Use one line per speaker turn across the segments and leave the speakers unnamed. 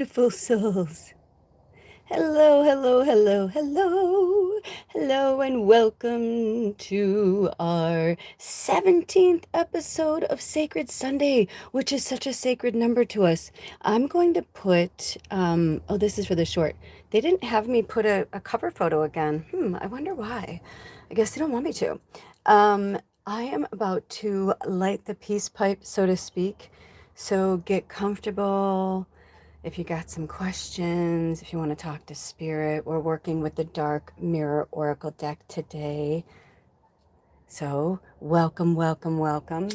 Beautiful souls. Hello, hello, hello, hello, hello, and welcome to our 17th episode of Sacred Sunday, which is such a sacred number to us. I'm going to put, oh, this is for the short. They didn't have me put a cover photo again. I wonder why. I guess they don't want me to. I am about to light the peace pipe, so to speak. So get comfortable. If you got some questions, if you want to talk to spirit, we're working with the Dark Mirror Oracle deck today. So welcome, welcome, welcome.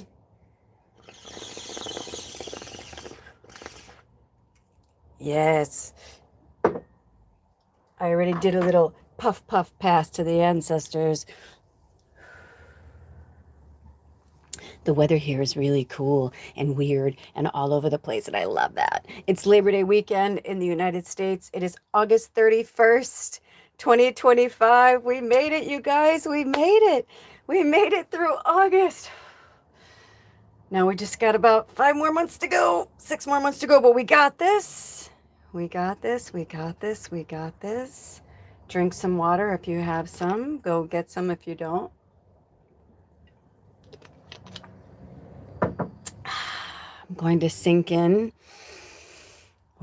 Yes. I already did a little puff puff pass to the ancestors. The weather here is really cool and weird and all over the place, and I love that. It's Labor Day weekend in the United States. It is August 31st, 2025. We made it, you guys. We made it. We made it through August. Now we just got about 5 more months to go, 6 more months to go, but we got this. We got this. We got this. We got this. Drink some water if you have some. Go get some if you don't. I'm going to sink in.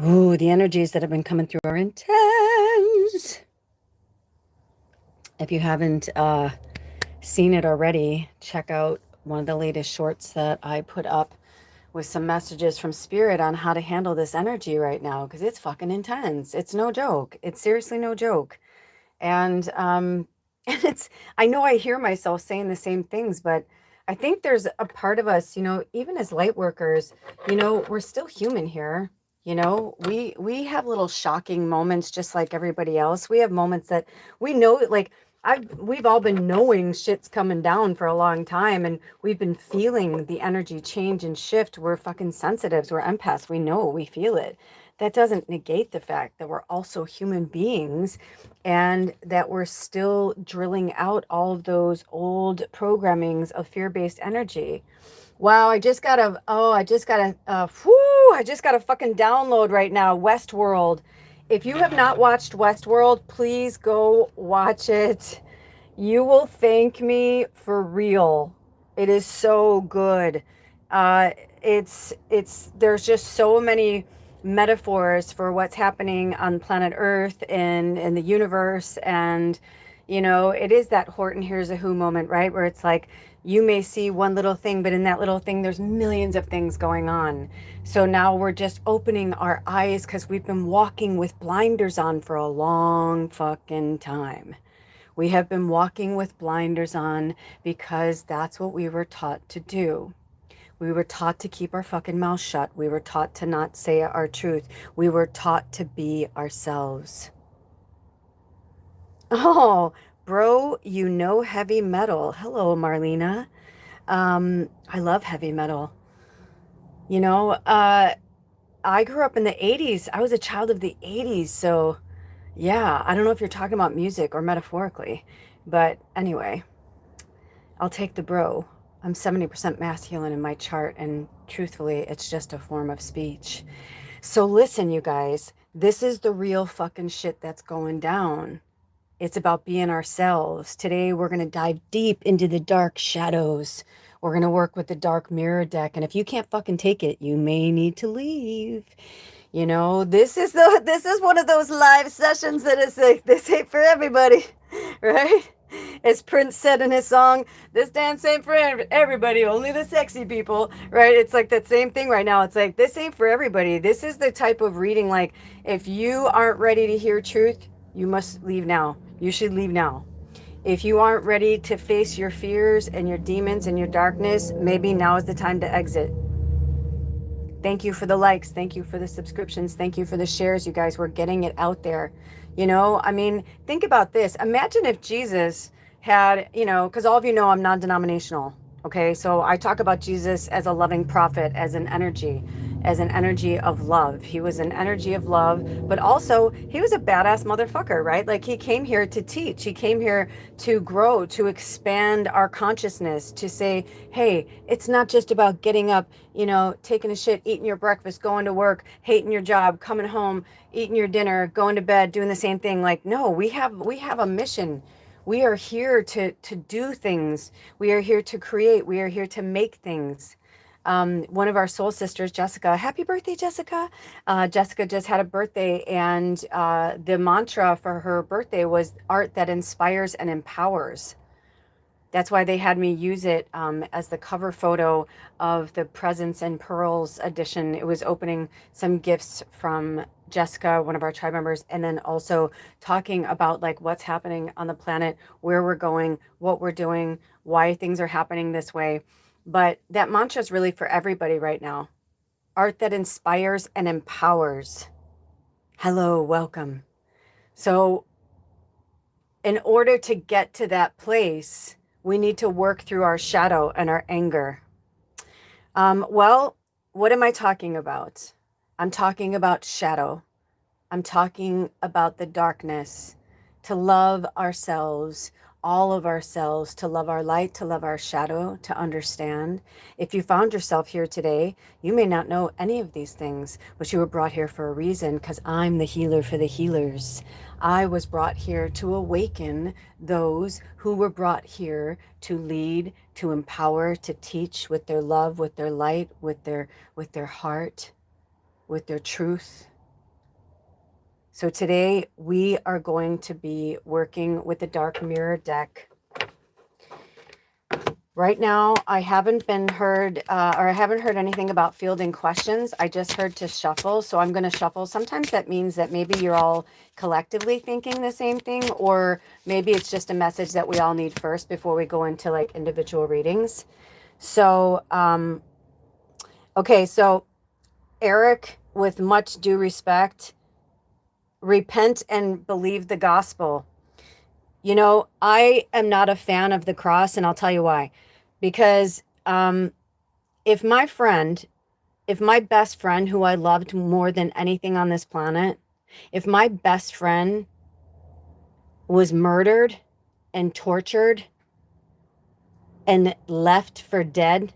Ooh, the energies that have been coming through are intense. If you haven't seen it already, check out one of the latest shorts that I put up with some messages from Spirit on how to handle this energy right now, because it's fucking intense. It's no joke. It's seriously no joke. And it's, I know I hear myself saying the same things, but I think there's a part of us, even as light workers, we're still human here. We have little shocking moments just like everybody else. We have moments that we know, like we've all been knowing shit's coming down for a long time, and we've been feeling the energy change and shift. We're fucking sensitives. We're empaths. We know, we feel it. That doesn't negate the fact that we're also human beings and that we're still drilling out all of those old programmings of fear-based energy. Wow, I just got a fucking download right now, Westworld. If you have not watched Westworld, please go watch it. You will thank me for real. It is so good. There's just so many metaphors for what's happening on planet Earth and in the universe. And, it is that Horton Hears a Who moment, right? Where it's like, you may see one little thing, but in that little thing, there's millions of things going on. So now we're just opening our eyes because we've been walking with blinders on for a long fucking time. We have been walking with blinders on because that's what we were taught to do. We were taught to keep our fucking mouth shut. We were taught to not say our truth. We were taught to be ourselves. Oh, bro, heavy metal. Hello, Marlena. I love heavy metal. I grew up in the 80s. I was a child of the 80s. So, yeah, I don't know if you're talking about music or metaphorically. But anyway, I'll take the bro. I'm 70% masculine in my chart, and truthfully, it's just a form of speech. So listen, you guys, this is the real fucking shit that's going down. It's about being ourselves. Today, we're going to dive deep into the dark shadows. We're going to work with the Dark Mirror deck. And if you can't fucking take it, you may need to leave. This is one of those live sessions that is like, this ain't for everybody, right? As Prince said in his song, this dance ain't for everybody, only the sexy people, right? It's like that same thing right now. It's like, this ain't for everybody. This is the type of reading, like, if you aren't ready to hear truth, you must leave now. You should leave now. If you aren't ready to face your fears and your demons and your darkness, maybe now is the time to exit. Thank you for the likes. Thank you for the subscriptions. Thank you for the shares, you guys. We're getting it out there. Think about this. Imagine if Jesus had, because all of you know I'm non-denominational. Okay, so I talk about Jesus as a loving prophet, as an energy. as an energy of love. He was an energy of love, but also he was a badass motherfucker, right? Like he came here to teach. He came here to grow, to expand our consciousness, to say, hey, it's not just about getting up, you know, taking a shit, eating your breakfast, going to work, hating your job, coming home, eating your dinner, going to bed, doing the same thing. Like, no, we have a mission. We are here to do things. We are here to create. We are here to make things. One of our soul sisters, Jessica, happy birthday, Jessica. Jessica just had a birthday, and the mantra for her birthday was art that inspires and empowers. That's why they had me use it as the cover photo of the Presents and Pearls edition. It was opening some gifts from Jessica, one of our tribe members, and then also talking about like what's happening on the planet, where we're going, what we're doing, why things are happening this way. But that mantra is really for everybody right now. Art that inspires and empowers. Hello, welcome. So in order to get to that place, we need to work through our shadow and our anger. Well, what am I talking about? I'm talking about shadow. I'm talking about the darkness, to love ourselves, all of ourselves, to love our light, to love our shadow, to understand. If you found yourself here today, you may not know any of these things, but you were brought here for a reason, because I'm the healer for the healers. I was brought here to awaken those who were brought here to lead, to empower, to teach with their love, with their light, with their heart, with their truth. So today we are going to be working with the Dark Mirror deck. Right now, I haven't heard anything about fielding questions. I just heard to shuffle, so I'm going to shuffle. Sometimes that means that maybe you're all collectively thinking the same thing, or maybe it's just a message that we all need first before we go into like individual readings. So, okay, so Eric, with much due respect, repent and believe the gospel. You know, I am not a fan of the cross, and I'll tell you why. Because if my best friend, who I loved more than anything on this planet, if my best friend was murdered and tortured and left for dead,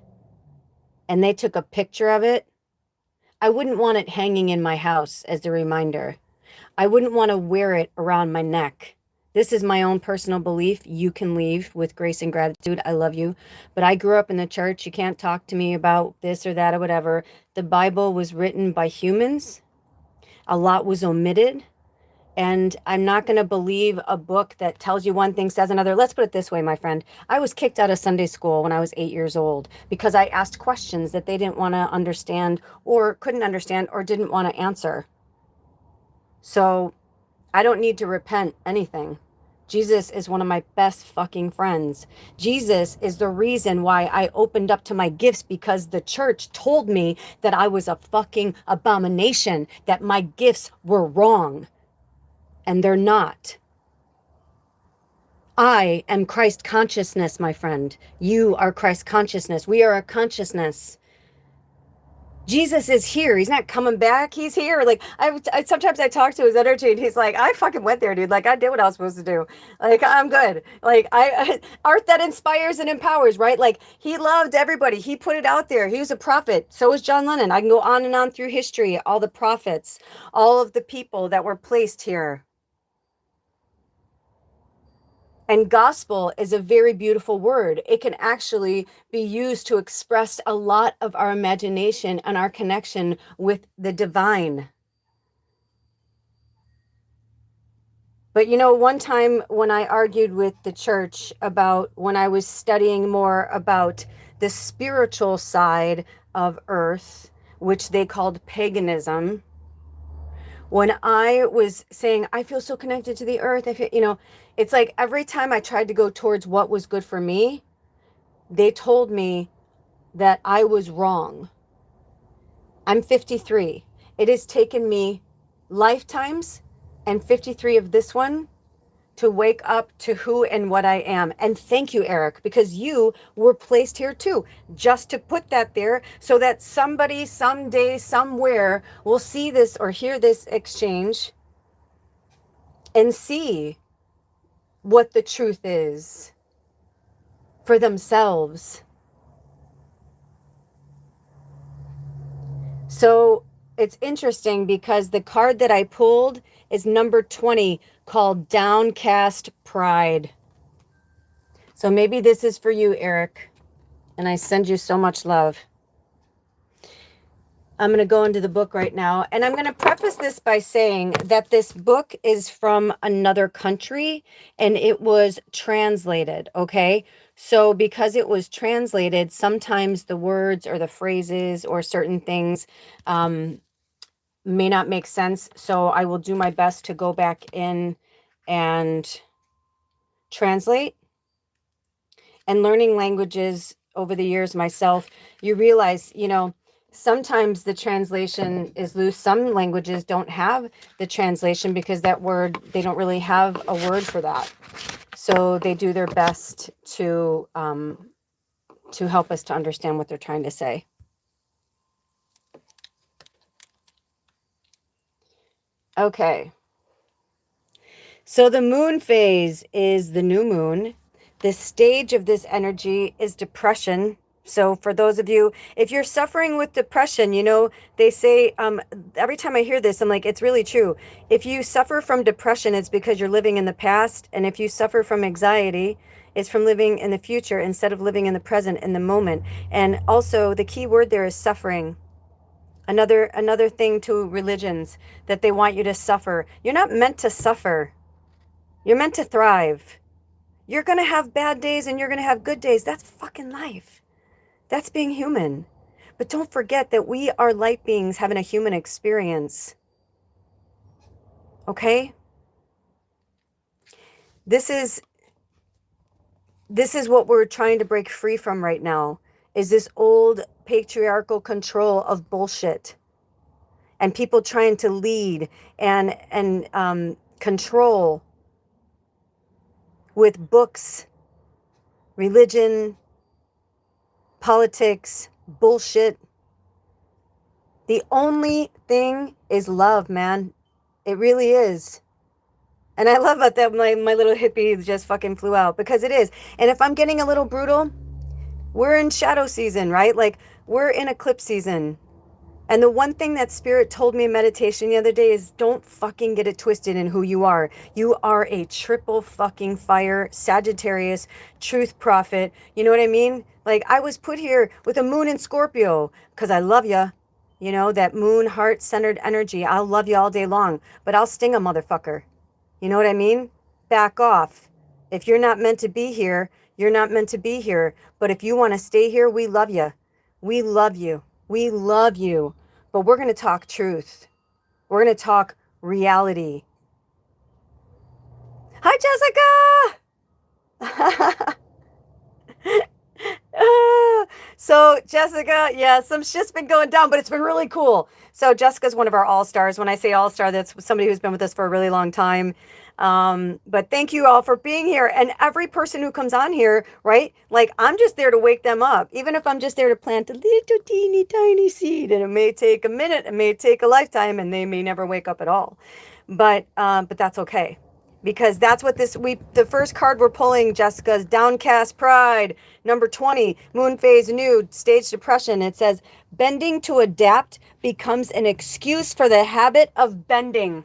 and they took a picture of it, I wouldn't want it hanging in my house as a reminder. I wouldn't want to wear it around my neck. This is my own personal belief. You can leave with grace and gratitude. I love you. But I grew up in the church. You can't talk to me about this or that or whatever. The Bible was written by humans. A lot was omitted. And I'm not going to believe a book that tells you one thing, says another. Let's put it this way, my friend. I was kicked out of Sunday school when I was 8 years old because I asked questions that they didn't want to understand or couldn't understand or didn't want to answer. So I don't need to repent anything. Jesus is one of my best fucking friends. Jesus is the reason why I opened up to my gifts, because the church told me that I was a fucking abomination, that my gifts were wrong. And they're not. I am Christ consciousness, my friend. You are Christ consciousness. We are a consciousness. Jesus is here. He's not coming back. He's here. Like I sometimes I talk to his energy and he's like, I fucking went there, dude. Like I did what I was supposed to do. Like I'm good. Like art that inspires and empowers, right? Like he loved everybody. He put it out there. He was a prophet. So was John Lennon. I can go on and on through history. All the prophets, all of the people that were placed here. And gospel is a very beautiful word. It can actually be used to express a lot of our imagination and our connection with the divine. But you know, one time when I argued with the church about when I was studying more about the spiritual side of Earth, which they called paganism, when I was saying, I feel so connected to the earth, it's like every time I tried to go towards what was good for me, they told me that I was wrong. I'm 53. It has taken me lifetimes and 53 of this one to wake up to who and what I am. And thank you, Eric, because you were placed here too, just to put that there so that somebody, someday, somewhere will see this or hear this exchange and see what the truth is for themselves. So it's interesting because the card that I pulled is number 20, called Downcast Pride. So maybe this is for you, Eric. And I send you so much love. I'm going to go into the book right now. And I'm going to preface this by saying that this book is from another country and it was translated, okay? So because it was translated, sometimes the words or the phrases or certain things may not make sense. So I will do my best to go back in and translate. And learning languages over the years myself, you realize, you know, sometimes the translation is loose. Some languages don't have the translation because that word, they don't really have a word for that. So they do their best to help us to understand what they're trying to say. Okay. So the moon phase is the new moon. The stage of this energy is depression. So for those of you, if you're suffering with depression, you know, they say, every time I hear this, I'm like, it's really true. If you suffer from depression, it's because you're living in the past. And if you suffer from anxiety, it's from living in the future instead of living in the present, in the moment. And also the key word there is suffering. Another thing to religions, that they want you to suffer. You're not meant to suffer. You're meant to thrive. You're going to have bad days and you're going to have good days. That's fucking life. That's being human. But don't forget that we are light beings having a human experience. Okay? This is what we're trying to break free from right now, is this old patriarchal control of bullshit. And people trying to lead and control with books, religion, politics, bullshit. The only thing is love, man. It really is. And I love that my little hippie just fucking flew out, because it is. And if I'm getting a little brutal, we're in shadow season, right? Like, we're in eclipse season. And the one thing that Spirit told me in meditation the other day is, don't fucking get it twisted in who you are. You are a triple fucking fire Sagittarius truth prophet. You know what I mean? Like, I was put here with a moon in Scorpio because I love ya. You know, that moon heart-centered energy. I'll love you all day long, but I'll sting a motherfucker. You know what I mean? Back off. If you're not meant to be here, you're not meant to be here. But if you want to stay here, we love you. We love you. We love you. But we're going to talk truth. We're going to talk reality. Hi, Jessica! So Jessica, yeah, some shit's been going down, but it's been really cool. So Jessica's one of our all-stars. When I say all-star, that's somebody who's been with us for a really long time. But thank you all for being here. And every person who comes on here, right? Like, I'm just there to wake them up. Even if I'm just there to plant a little teeny tiny seed, and it may take a minute, it may take a lifetime, and they may never wake up at all. But that's okay. Because that's what the first card we're pulling, Jessica's Downcast Pride, number 20, Moon Phase New, Stage Depression. It says, bending to adapt becomes an excuse for the habit of bending.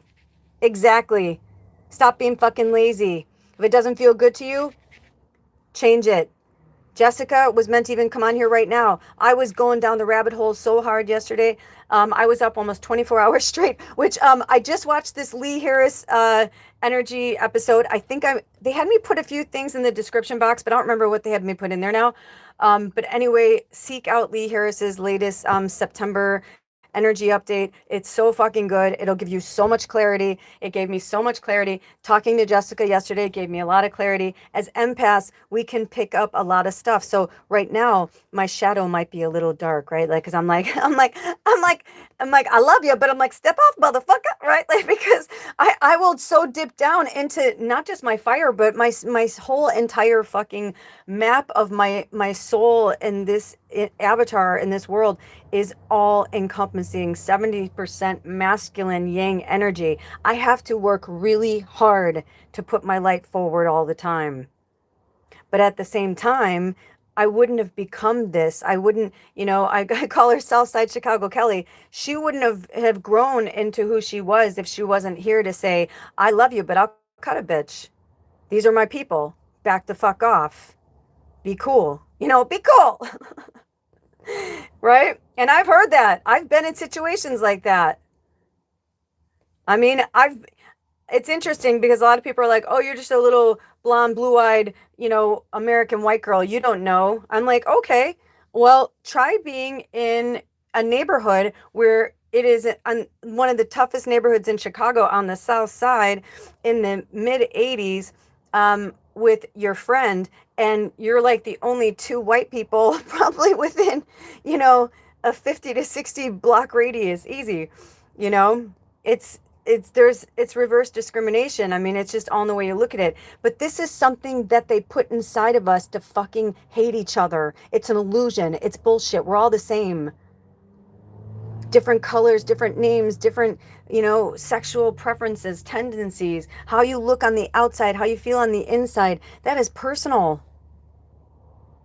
Exactly. Stop being fucking lazy. If it doesn't feel good to you, change it. Jessica was meant to even come on here right now. I was going down the rabbit hole so hard yesterday. I was up almost 24 hours straight, which I just watched this Lee Harris energy episode. I think they had me put a few things in the description box, but I don't remember what they had me put in there now. But anyway, seek out Lee Harris's latest September energy update. It's so fucking good. It'll give you so much clarity. It gave me so much clarity. Talking to Jessica yesterday gave me a lot of clarity. As empaths, we can pick up a lot of stuff. So right now, my shadow might be a little dark, right? Like, cause I'm like, I love you, but I'm like, step off, motherfucker, right? Like, because I will so dip down into not just my fire, but my whole entire fucking map of my soul in this avatar in this world is all encompassing 70% masculine yang energy. I have to work really hard to put my light forward all the time. But at the same time, I wouldn't have become this. I wouldn't, I call her Southside Chicago Kelly. She wouldn't have grown into who she was if she wasn't here to say, I love you, but I'll cut a bitch. These are my people. Back the fuck off. Be cool. Be cool. Right? And I've heard that. I've been in situations like that. I mean, it's interesting because a lot of people are like, oh, you're just a little blonde, blue-eyed, American white girl. You don't know. I'm like, okay, well, try being in a neighborhood where it is one of the toughest neighborhoods in Chicago on the South Side in the mid 80s with your friend, and you're like the only two white people probably within, a 50 to 60 block radius. Easy, it's reverse discrimination. I mean, it's just all in the way you look at it. But this is something that they put inside of us to fucking hate each other. It's an illusion. It's bullshit. We're all the same. Different colors, different names, different, sexual preferences, tendencies, how you look on the outside, how you feel on the inside. That is personal.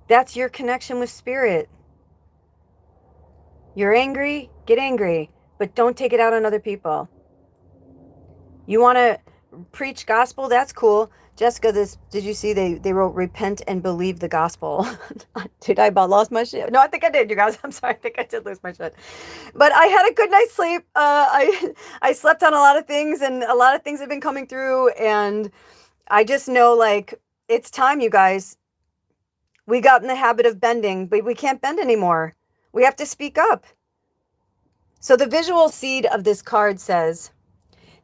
That's your connection with spirit. You're angry, get angry, but don't take it out on other people. You want to preach gospel? That's cool. Jessica, did you see they wrote repent and believe the gospel? Dude, I about lost my shit. No, I think I did, you guys. I'm sorry. I think I did lose my shit. But I had a good night's sleep. I slept on a lot of things, and a lot of things have been coming through. And I just know, like, it's time, you guys. We got in the habit of bending, but we can't bend anymore. We have to speak up. So the visual seed of this card says,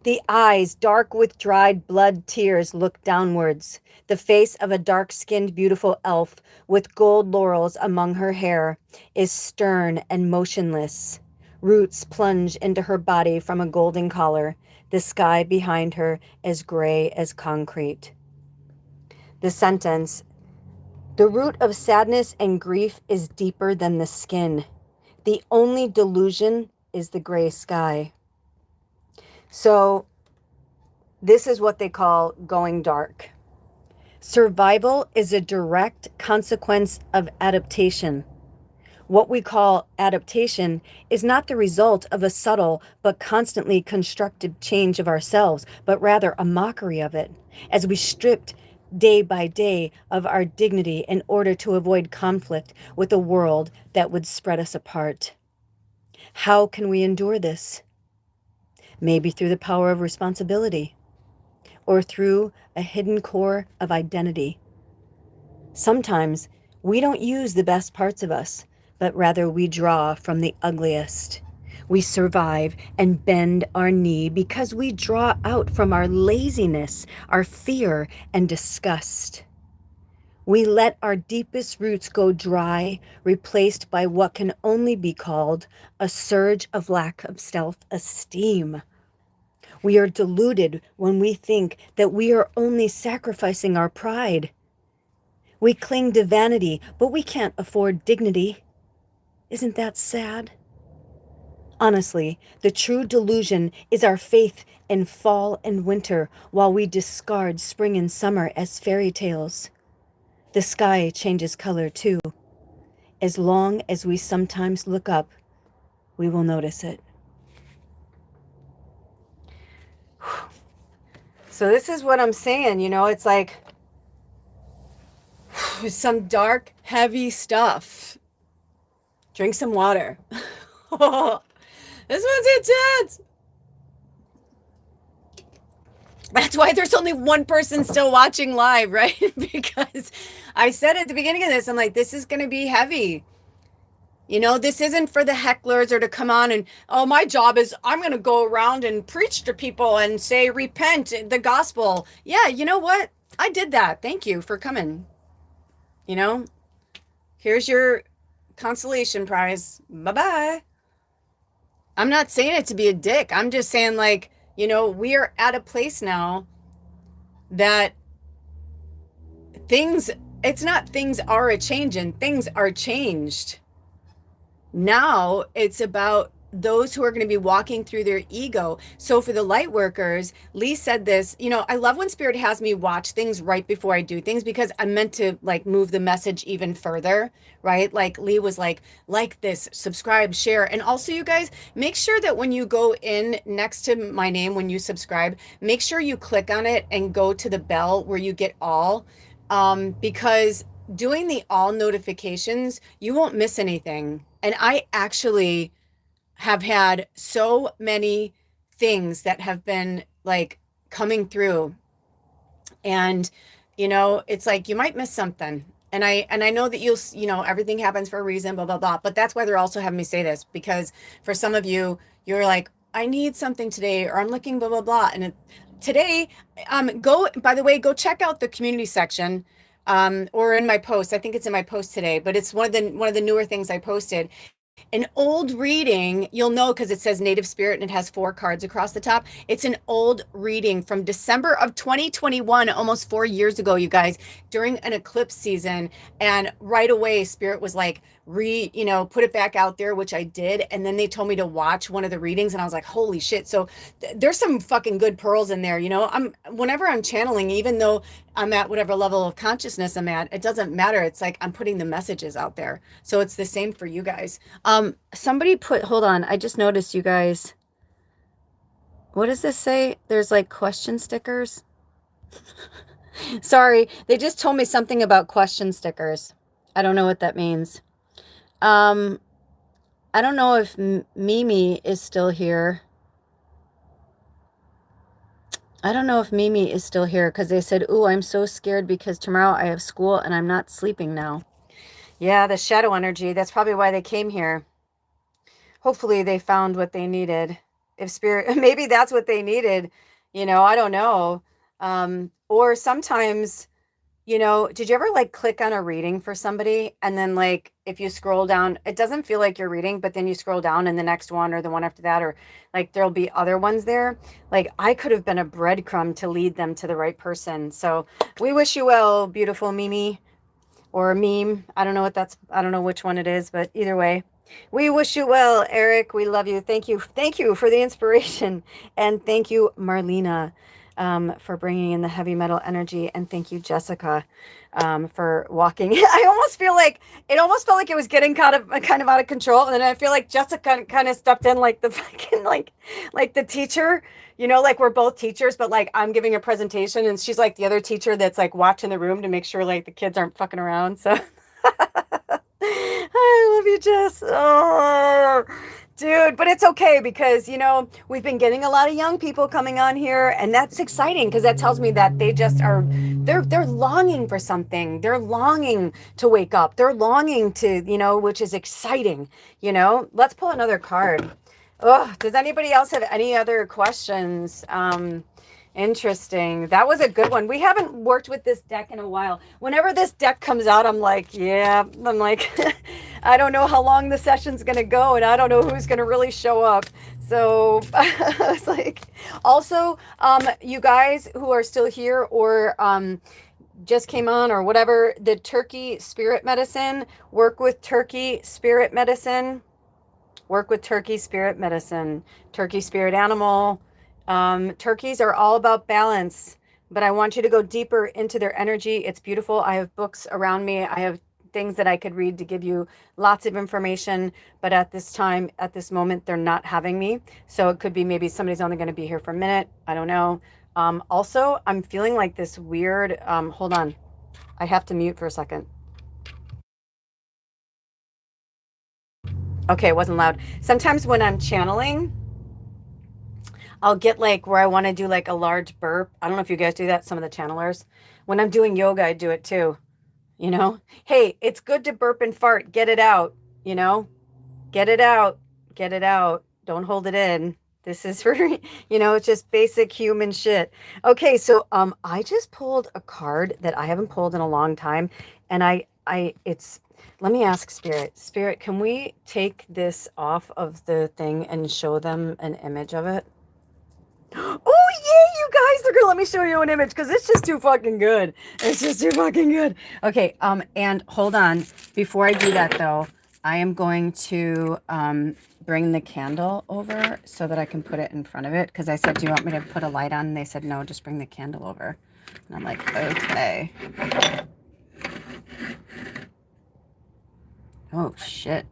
the eyes, dark with dried blood tears, look downwards. The face of a dark-skinned, beautiful elf with gold laurels among her hair is stern and motionless. Roots plunge into her body from a golden collar. The sky behind her is gray as concrete. The sentence, the root of sadness and grief is deeper than the skin. The only delusion is the gray sky. So this is what they call going dark. Survival is a direct consequence of adaptation. What we call adaptation is not the result of a subtle but constantly constructive change of ourselves, but rather a mockery of it, as we stripped day by day of our dignity in order to avoid conflict with a world that would spread us apart. How can we endure this? Maybe through the power of responsibility, or through a hidden core of identity. Sometimes we don't use the best parts of us, but rather we draw from the ugliest. We survive and bend our knee because we draw out from our laziness, our fear, and disgust. We let our deepest roots go dry, replaced by what can only be called a surge of lack of self-esteem. We are deluded when we think that we are only sacrificing our pride. We cling to vanity, but we can't afford dignity. Isn't that sad? Honestly, the true delusion is our faith in fall and winter while we discard spring and summer as fairy tales. The sky changes color too. As long as we sometimes look up, we will notice it. So this is what I'm saying, it's like some dark, heavy stuff. Drink some water. This one's intense. That's why there's only one person still watching live, right? Because I said at the beginning of this, I'm like, this is going to be heavy. You know, this isn't for the hecklers or to come on and, oh, my job is I'm going to go around and preach to people and say, repent, the gospel. Yeah, you know what? I did that. Thank you for coming. You know, here's your consolation prize. Bye-bye. I'm not saying it to be a dick. I'm just saying, like, you know, we are at a place now that things, it's not things are a changing, things are changed. Now it's about those who are going to be walking through their ego. So for the light workers, Lee said this, you know, I love when spirit has me watch things right before I do things, because I'm meant to like move the message even further, right? Like Lee was like this, subscribe, share. And also you guys, make sure that when you go in next to my name, when you subscribe, make sure you click on it and go to the bell where you get all, because doing the all notifications, you won't miss anything. And I actually have had so many things that have been like coming through, and you know, it's like you might miss something. And I know that you know, everything happens for a reason, blah blah blah, but that's why they're also having me say this, because for some of you, you're like, I need something today, or I'm looking blah blah blah. And today, go, by the way, go check out the community section, or in my post. I think it's in my post today, but it's one of the newer things I posted. An old reading, you'll know because it says Native Spirit and it has 4 cards across the top. It's an old reading from December of 2021, almost 4 years ago, you guys, during an eclipse season. And right away, Spirit was like, you know, put it back out there, which I did. And then they told me to watch one of the readings, and I was like, holy shit. So there's some fucking good pearls in there. You know, whenever I'm channeling, even though I'm at whatever level of consciousness I'm at, it doesn't matter. It's like I'm putting the messages out there. So it's the same for you guys. Somebody put, hold on, I just noticed, you guys. What does this say? There's like question stickers. Sorry, they just told me something about question stickers. I don't know what that means. I don't know if Mimi is still here. I don't know if Mimi is still here, because they said, ooh, I'm so scared because tomorrow I have school and I'm not sleeping now. Yeah, the shadow energy. That's probably why they came here. Hopefully they found what they needed. If spirit, maybe that's what they needed. You know, I don't know. Or sometimes, you know, did you ever like click on a reading for somebody, and then like if you scroll down, it doesn't feel like you're reading, but then you scroll down and the next one or the one after that, or like there'll be other ones there. Like I could have been a breadcrumb to lead them to the right person. So we wish you well, beautiful Mimi, or meme. I don't know what that's, I don't know which one it is, but either way, we wish you well, Eric. We love you. Thank you. Thank you for the inspiration. And thank you, Marlena, for bringing in the heavy metal energy. And thank you, Jessica, for walking. I almost feel like it almost felt like it was getting kind of out of control. And then I feel like Jessica kind of stepped in like the fucking, like the teacher, you know, like we're both teachers, but like I'm giving a presentation and she's like the other teacher that's like watching the room to make sure like the kids aren't fucking around. So I love you, Jess. Oh, dude, but it's okay, because, you know, we've been getting a lot of young people coming on here, and that's exciting because that tells me that they just are, they're longing for something. They're longing to wake up. They're longing to, you know, which is exciting, you know. Let's pull another card. Oh, does anybody else have any other questions? Interesting. That was a good one. We haven't worked with this deck in a while. Whenever this deck comes out, I'm like, yeah, I'm like, I don't know how long the session's going to go, and I don't know who's going to really show up. So it's like, also, you guys who are still here or just came on or whatever, the Turkey spirit medicine, work with Turkey spirit medicine, work with Turkey spirit medicine, Turkey spirit animal. Turkeys are all about balance, but I want you to go deeper into their energy. It's beautiful. I have books around me. I have things that I could read to give you lots of information, but at this time, at this moment, they're not having me. So it could be maybe somebody's only going to be here for a minute. I don't know. Also, I'm feeling like this weird, hold on. I have to mute for a second. Okay, it wasn't loud. Sometimes when I'm channeling, I'll get like where I want to do like a large burp. I don't know if you guys do that, some of the channelers. When I'm doing yoga, I do it too. You know, hey, it's good to burp and fart, get it out, you know. Get it out. Get it out. Don't hold it in. This is for, it's just basic human shit. Okay, so I just pulled a card that I haven't pulled in a long time, and it's let me ask Spirit. Spirit, can we take this off of the thing and show them an image of it? Oh yay, you guys! They're gonna let me show you an image because it's just too fucking good. It's just too fucking good. Okay, and hold on. Before I do that though, I am going to bring the candle over so that I can put it in front of it. Because I said, do you want me to put a light on? And they said, no, just bring the candle over. And I'm like, okay. Oh shit.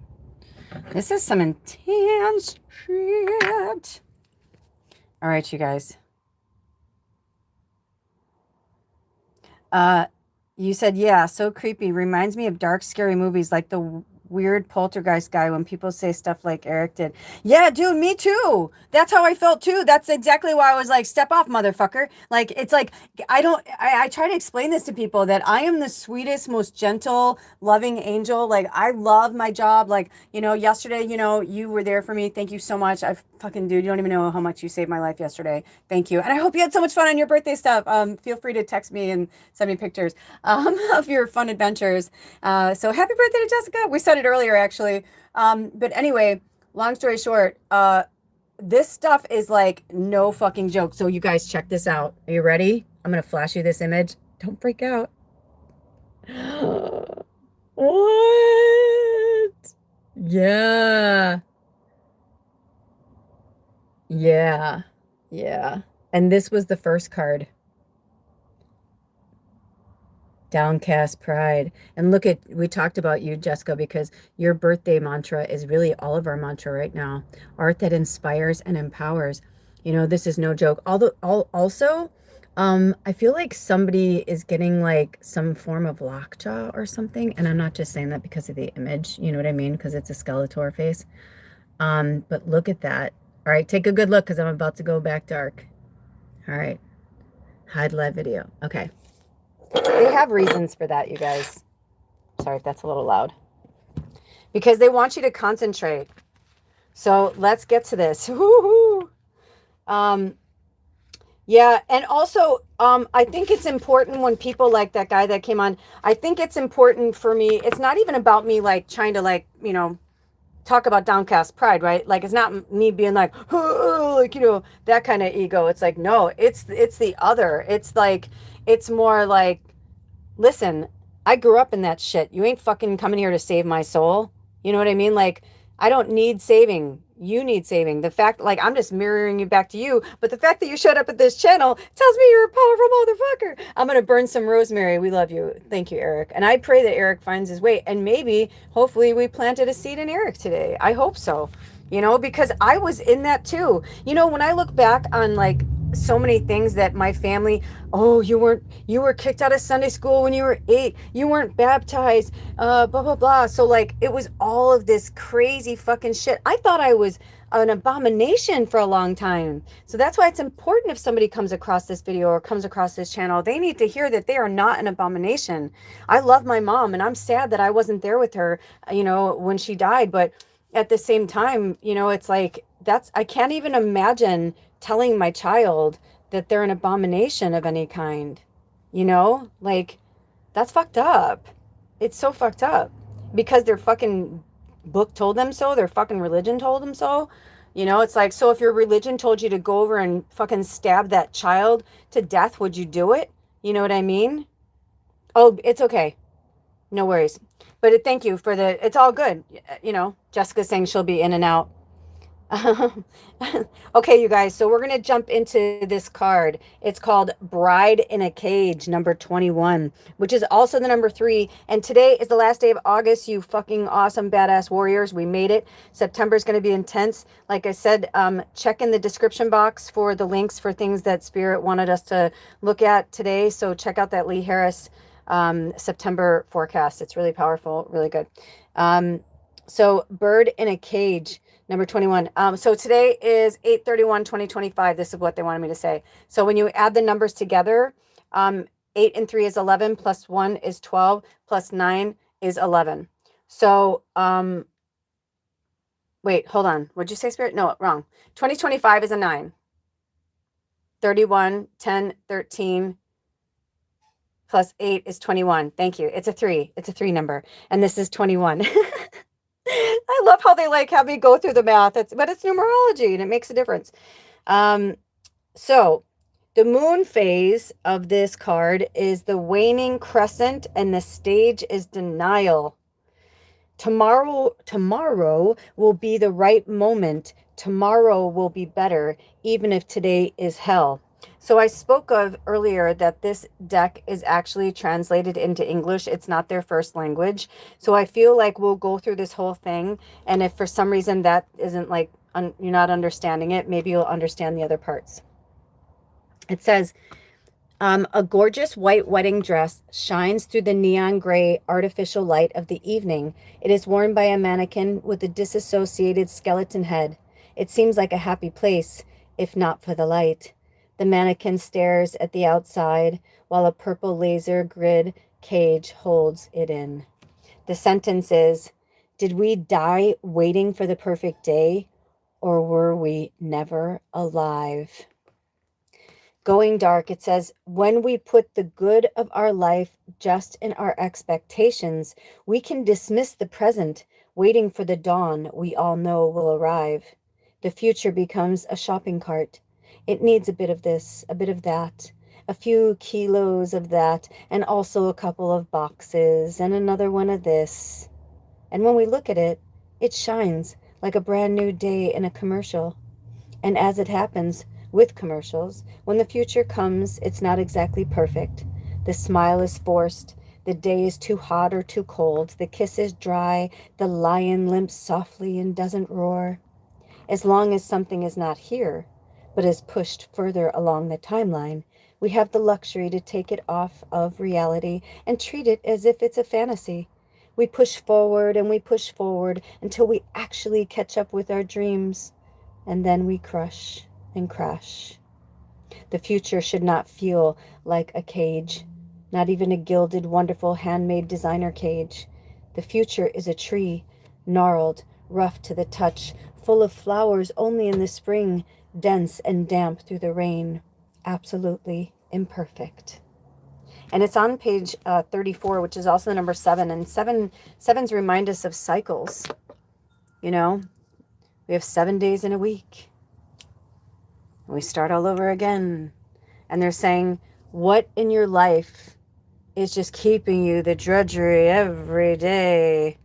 This is some intense shit. All right, you guys. You said, yeah, so creepy. Reminds me of dark, scary movies like the weird poltergeist guy when people say stuff like Eric did. Yeah, dude, me too. That's how I felt too. That's exactly why I was like, step off, motherfucker. Like, it's like, I try to explain this to people that I am the sweetest, most gentle, loving angel. Like, I love my job. Like, yesterday, you were there for me. Thank you so much. I fucking, dude, you don't even know how much you saved my life yesterday. Thank you. And I hope you had so much fun on your birthday stuff. Feel free to text me and send me pictures of your fun adventures. So happy birthday to Jessica. We said it earlier, actually. But anyway, long story short, this stuff is like no fucking joke. So you guys check this out. Are you ready? I'm going to flash you this image. Don't freak out. What? Yeah. Yeah. Yeah. And this was the first card. Downcast pride. And look we talked about you, Jessica, because your birthday mantra is really all of our mantra right now. Art that inspires and empowers. This is no joke. Also, I feel like somebody is getting like some form of lockjaw or something. And I'm not just saying that because of the image, you know what I mean? Because it's a Skeletor face. But look at that. All right, take a good look because I'm about to go back dark. All right. Hide live video. Okay. They have reasons for that, you guys. Sorry if that's a little loud. Because they want you to concentrate. So let's get to this. Yeah, and also, I think it's important when people like that guy that came on, I think it's important for me. It's not even about me like trying to like, talk about downcast pride, right? Like it's not me being like, oh, like, that kind of ego. It's like, no, it's the other. It's like, it's more like, listen, I grew up in that shit. You ain't fucking coming here to save my soul. You know what I mean? Like, I don't need saving. You need saving. The fact, like, I'm just mirroring you back to you, but the fact that you showed up at this channel tells me you're a powerful motherfucker. I'm going to burn some rosemary. We love you. Thank you, Eric. And I pray that Eric finds his way. And maybe, hopefully, we planted a seed in Eric today. I hope so. Because I was in that too. When I look back on like so many things that my family, oh, you were kicked out of Sunday school when you were 8, you weren't baptized, blah blah blah. So like it was all of this crazy fucking shit. I thought I was an abomination for a long time. So that's why it's important if somebody comes across this video or comes across this channel, they need to hear that they are not an abomination. I love my mom and I'm sad that I wasn't there with her, when she died, but at the same time, it's like I can't even imagine telling my child that they're an abomination of any kind. Like that's fucked up. It's so fucked up because their fucking book told them so, their fucking religion told them so. It's like, so if your religion told you to go over and fucking stab that child to death, would you do it? You know what I mean? Oh, it's okay. No worries. But thank you for it's all good. Jessica's saying she'll be in and out. Okay, you guys, so we're going to jump into this card. It's called Bride in a Cage, number 21, which is also the number 3. And today is the last day of August, you fucking awesome badass warriors. We made it. September is going to be intense. Like I said, check in the description box for the links for things that Spirit wanted us to look at today. So check out that Lee Harris September forecast. It's really powerful, really good. So Bird in a Cage, number 21. So today is 8/31/2025. This is what they wanted me to say. So when you add the numbers together, 8 and 3 is 11, plus 1 is 12, plus 9 is 11. So Wait, hold on. What'd you say, Spirit? No, wrong. 2025 is a 9. 31, 10, 13 plus 8 is 21. Thank you. It's a 3. It's a 3 number. And this is 21. I love how they like have me go through the math. But it's numerology and it makes a difference. So the moon phase of this card is the waning crescent and the stage is denial. Tomorrow will be the right moment. Tomorrow will be better, even if today is hell. So I spoke of earlier that this deck is actually translated into English. It's not their first language. So I feel like we'll go through this whole thing. And if for some reason that isn't like, you're not understanding it, maybe you'll understand the other parts. It says, a gorgeous white wedding dress shines through the neon gray artificial light of the evening. It is worn by a mannequin with a disassociated skeleton head. It seems like a happy place, if not for the light. The mannequin stares at the outside while a purple laser grid cage holds it in. The sentence is, did we die waiting for the perfect day, or were we never alive? Going dark, it says, when we put the good of our life just in our expectations, we can dismiss the present, waiting for the dawn we all know will arrive. The future becomes a shopping cart. It needs a bit of this, a bit of that, a few kilos of that, and also a couple of boxes, and another one of this. And when we look at it, it shines like a brand new day in a commercial. And as it happens, with commercials, when the future comes, it's not exactly perfect. The smile is forced. The day is too hot or too cold. The kiss is dry. The lion limps softly and doesn't roar. As long as something is not here, but is pushed further along the timeline, we have the luxury to take it off of reality and treat it as if it's a fantasy. We push forward and we push forward until we actually catch up with our dreams, and then we crush and crash. The future should not feel like a cage, not even a gilded, wonderful, handmade designer cage. The future is a tree, gnarled, rough to the touch, full of flowers only in the spring, dense and damp through the rain, absolutely imperfect. And it's on page 34, which is also the number 7. And sevens remind us of cycles. You know, we have 7 days in a week. We start all over again. And they're saying, what in your life is just keeping you the drudgery every day?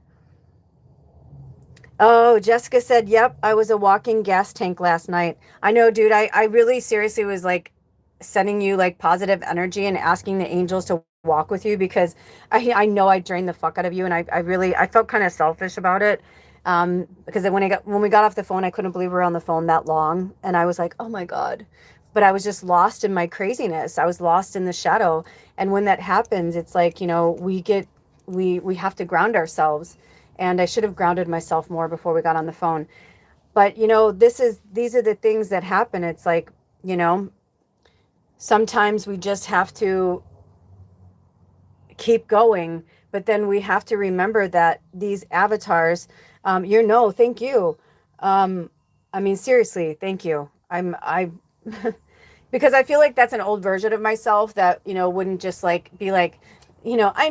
Oh, Jessica said, yep, I was a walking gas tank last night. I know, dude, I really seriously was like sending you like positive energy and asking the angels to walk with you, because I know I drained the fuck out of you. And I felt kind of selfish about it. Because when we got off the phone, I couldn't believe we were on the phone that long. And I was like, oh my God. But I was just lost in my craziness. I was lost in the shadow. And when that happens, it's like, you know, we have to ground ourselves. And I should have grounded myself more before we got on the phone. But, you know, these are the things that happen. It's like, you know, sometimes we just have to keep going. But then we have to remember that these avatars, thank you. I mean, seriously, thank you. Because I feel like that's an old version of myself that, you know, wouldn't just like be like, you know, I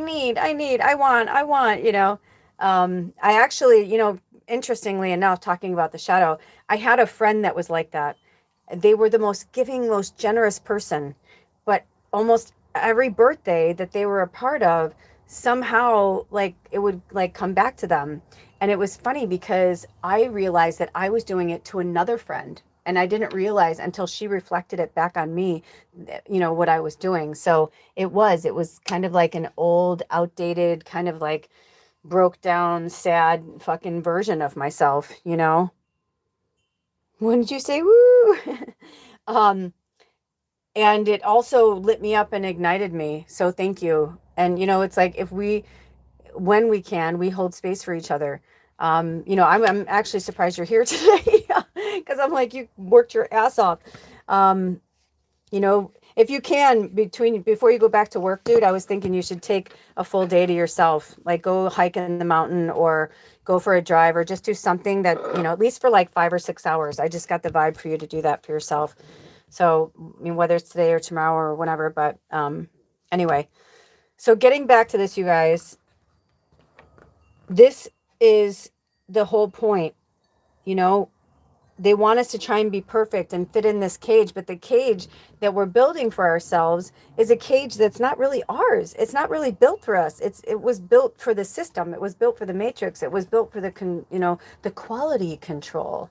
want, you know. I actually, you know, interestingly enough, talking about the shadow, I had a friend that was like that. They were the most giving, most generous person, but almost every birthday that they were a part of, somehow like it would like come back to them. And it was funny because I realized that I was doing it to another friend, and I didn't realize until she reflected it back on me, you know, what I was doing. So it was kind of like an old, outdated, kind of like broke down, sad fucking version of myself, you know. When did you say woo? And it also lit me up and ignited me. So thank you. And, you know, it's like when we can, we hold space for each other. You know, I'm actually surprised you're here today because I'm like, you worked your ass off. You know, If you can, before you go back to work, dude, I was thinking you should take a full day to yourself, like go hike in the mountain or go for a drive or just do something that, at least for like 5 or 6 hours. I just got the vibe for you to do that for yourself. So, I mean, whether it's today or tomorrow or whenever, but anyway, so getting back to this, you guys, this is the whole point. They want us to try and be perfect and fit in this cage, but the cage that we're building for ourselves is a cage that's not really ours. It's not really built for us. It was built for the system. It was built for the matrix. It was built for the quality control.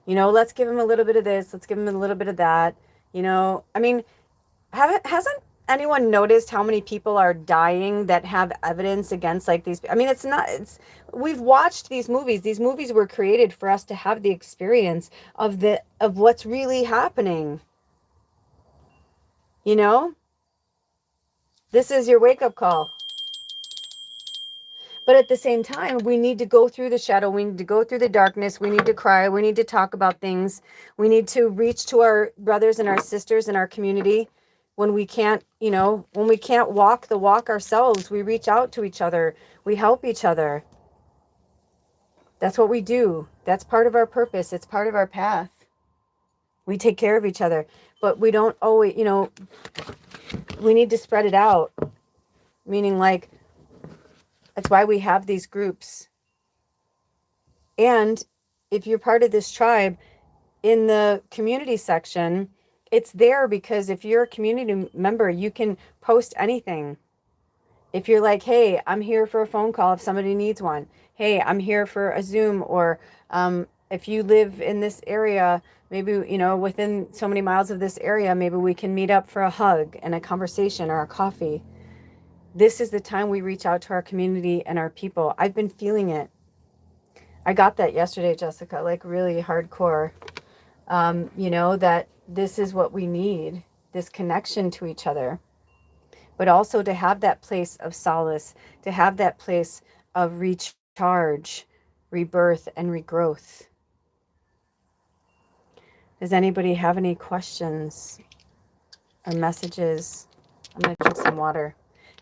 Let's give them a little bit of this. Let's give them a little bit of that. I mean, hasn't anyone noticed how many people are dying that have evidence against like these? I mean, we've watched these movies. These movies were created for us to have the experience of what's really happening. This is your wake-up call. But at the same time, we need to go through the shadow. We need to go through the darkness. We need to cry. We need to talk about things. We need to reach to our brothers and our sisters in our community. When we can't walk the walk ourselves, we reach out to each other. We help each other. That's what we do. That's part of our purpose. It's part of our path. We take care of each other, but we don't always, we need to spread it out. Meaning like, that's why we have these groups. And if you're part of this tribe, in the community section, it's there because if you're a community member, you can post anything. If you're like, hey, I'm here for a phone call if somebody needs one. Hey, I'm here for a Zoom. Or if you live in this area, maybe, within so many miles of this area, maybe we can meet up for a hug and a conversation or a coffee. This is the time we reach out to our community and our people. I've been feeling it. I got that yesterday, Jessica, like really hardcore. That this is what we need, this connection to each other, but also to have that place of solace, to have that place of recharge, rebirth, and regrowth. Does anybody have any questions or messages? I'm going to drink some water.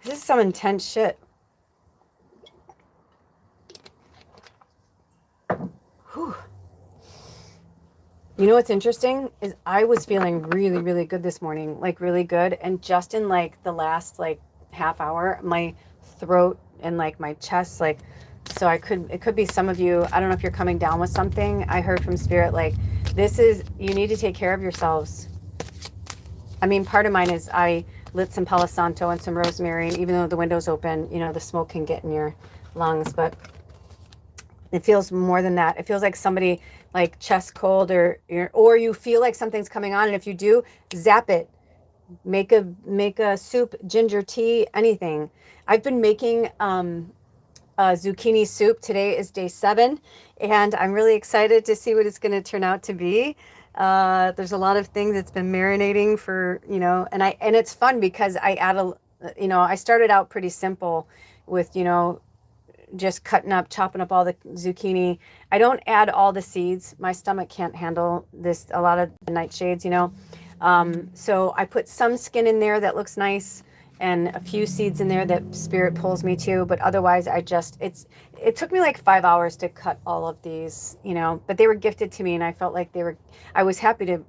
This is some intense shit. Whew. You know what's interesting is I was feeling really, really good this morning, like really good. And just in like the last like half hour, my throat and like my chest, like, so it could be some of you, I don't know if you're coming down with something. I heard from spirit, like, you need to take care of yourselves. I mean, part of mine is I lit some Palo Santo and some rosemary, and even though the window's open, the smoke can get in your lungs, but it feels more than that. It feels like somebody like chest cold or you feel like something's coming on. And if you do, zap it, make a soup, ginger tea, anything. I've been making zucchini soup. Today is day 7 and I'm really excited to see what it's going to turn out to be. There's a lot of things that's been marinating for, and it's fun because I add I started out pretty simple with, just chopping up all the zucchini. I don't add all the seeds. My stomach can't handle a lot of the nightshades, so I put some skin in there that looks nice and a few seeds in there that spirit pulls me to, but otherwise it took me like 5 hours to cut all of these, but they were gifted to me and I felt like I was happy to,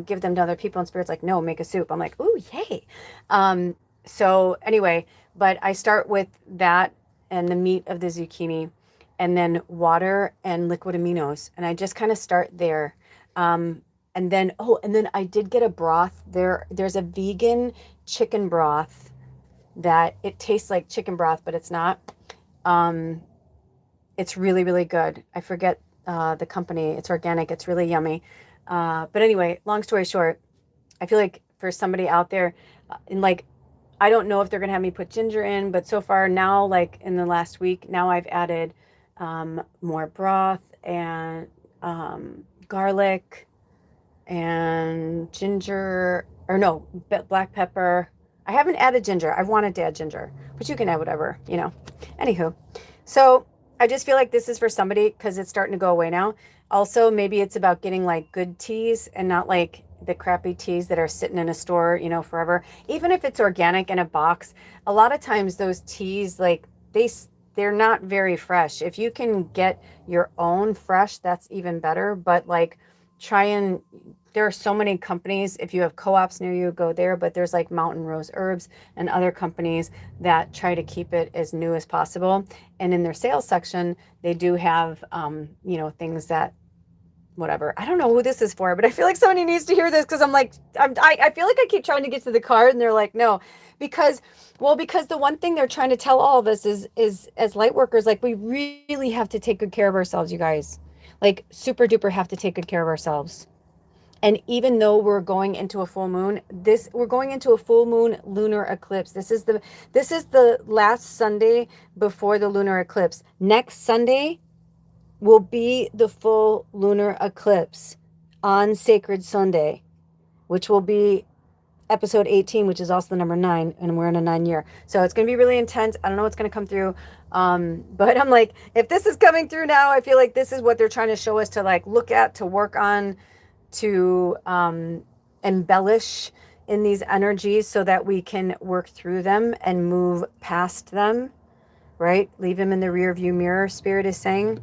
give them to other people, and spirit's like, no, make a soup. I'm like, ooh, yay. So anyway, but I start with that and the meat of the zucchini and then water and liquid aminos. And I just kind of start there. And then I did get a broth. There's a vegan chicken broth that it tastes like chicken broth, but it's not. It's really, really good. I forget the company. It's organic. It's really yummy. But anyway, long story short, I feel like for somebody out there, I don't know if they're going to have me put ginger in, but so far now, like in the last week, now I've added more broth and garlic and ginger, or no, black pepper. I haven't added ginger. I've wanted to add ginger, but you can add whatever, Anywho, so I just feel like this is for somebody because it's starting to go away now. Also, maybe it's about getting like good teas and not like the crappy teas that are sitting in a store, you know, forever. Even if it's organic in a box, a lot of times those teas, like they're not very fresh. If you can get your own fresh, that's even better. But like try and there are so many companies. If you have co-ops near you, go there. But there's like Mountain Rose Herbs and other companies that try to keep it as new as possible. And in their sales section, they do have, you know, things that whatever. I don't know who this is for, but I feel like somebody needs to hear this because I'm like, I feel like I keep trying to get to the card and they're like, no, because, well, because the one thing they're trying to tell all of us is as light workers, like we really have to take good care of ourselves, you guys. Like super duper have to take good care of ourselves. And even though we're going into a full moon, we're going into a full moon lunar eclipse. This is the last Sunday before the lunar eclipse. Next Sunday will be the full lunar eclipse on Sacred Sunday, which will be episode 18, which is also the number 9, and we're in a 9-year. So it's going to be really intense. I don't know what's going to come through. But I'm like, if this is coming through now, I feel like this is what they're trying to show us to like look at, to work on, to embellish in these energies so that we can work through them and move past them, right? Leave them in the rear view mirror, Spirit is saying.